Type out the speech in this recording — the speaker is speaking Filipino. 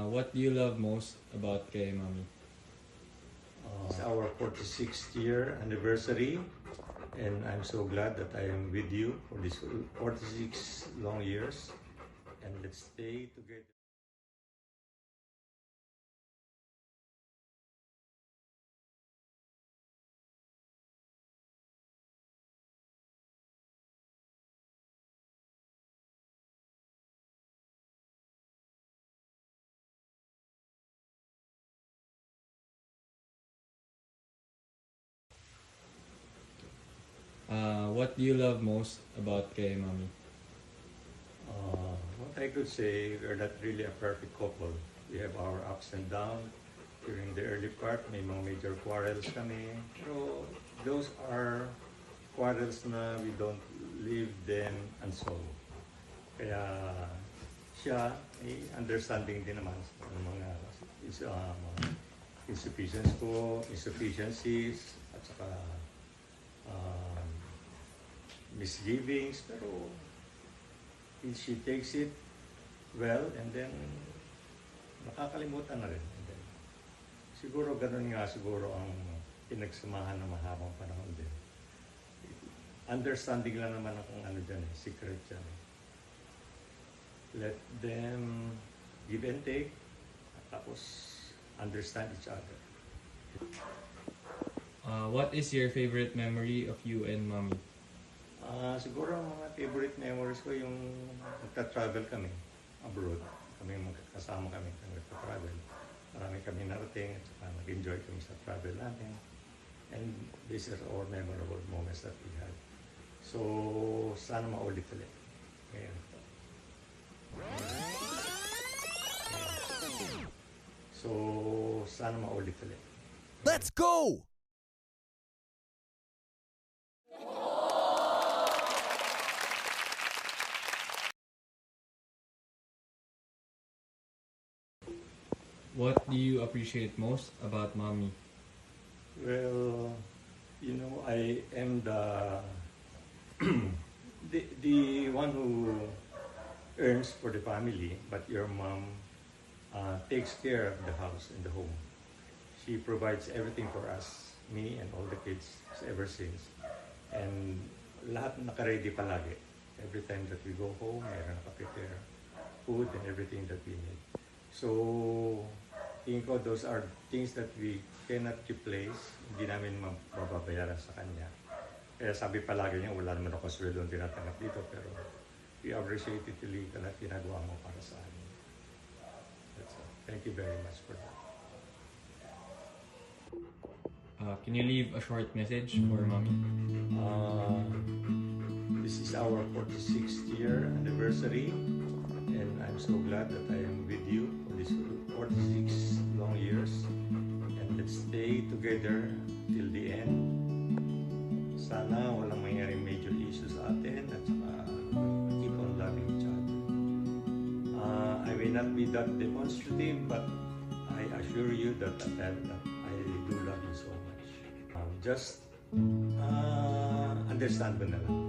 What do you love most about kay Mami? It's our 46th year anniversary, and I'm so glad that I am with you for these 46 long years, and let's stay together. What do you love most about kay Mami? What I could say, we're not really a perfect couple. We have our ups and downs. During the early part, may mga major quarrels kami. Pero those are quarrels na we don't leave them unsolved. Kaya siya ay understanding din naman ng mga insufficiencies, at saka misgivings, pero she takes it well, and then nakakalimutan na rin. And then, siguro ganun nga siguro ang pinagsamahan ng mahabang panahon din. Understanding lang naman ang ano dyan, secret dyan. Let them give and take, at tapos understand each other. What is your favorite memory of you and Mami? Siguro ang mga favorite memories ko yung magta-travel kami abroad. Kasama kami nagta-travel. Marami kami narating at saka nag-enjoy kami sa travel natin. And these are all memorable moments that we had. So, sana maulit ulit. Ngayon. So, sana maulit ulit. Let's go! What do you appreciate most about Mami? Well, you know, I am the the one who earns for the family, but your mom takes care of the house and the home. She provides everything for us, me and all the kids ever since. And lahat naka-ready palagi. Every time that we go home, mayroon naka-prepare food and everything that we need. So, tingin ko those are things that we cannot replace. Hindi namin mababayaran sa kanya. Kaya sabi palagi niya, wala naman ako sweldo ang tinatanggap dito, pero we appreciate it na ginagawa mo para sa amin. That's all. Thank you very much for that. Can you leave a short message for Mami? This is our 46th year anniversary, and I'm so glad that I am with you for these 46 long years, and let's stay together till the end. Sana walang mangyaring major issues sa atin, at saka keep on loving each other. I may not be that demonstrative, but I assure you that I do love you so much. Just understand mo na lang.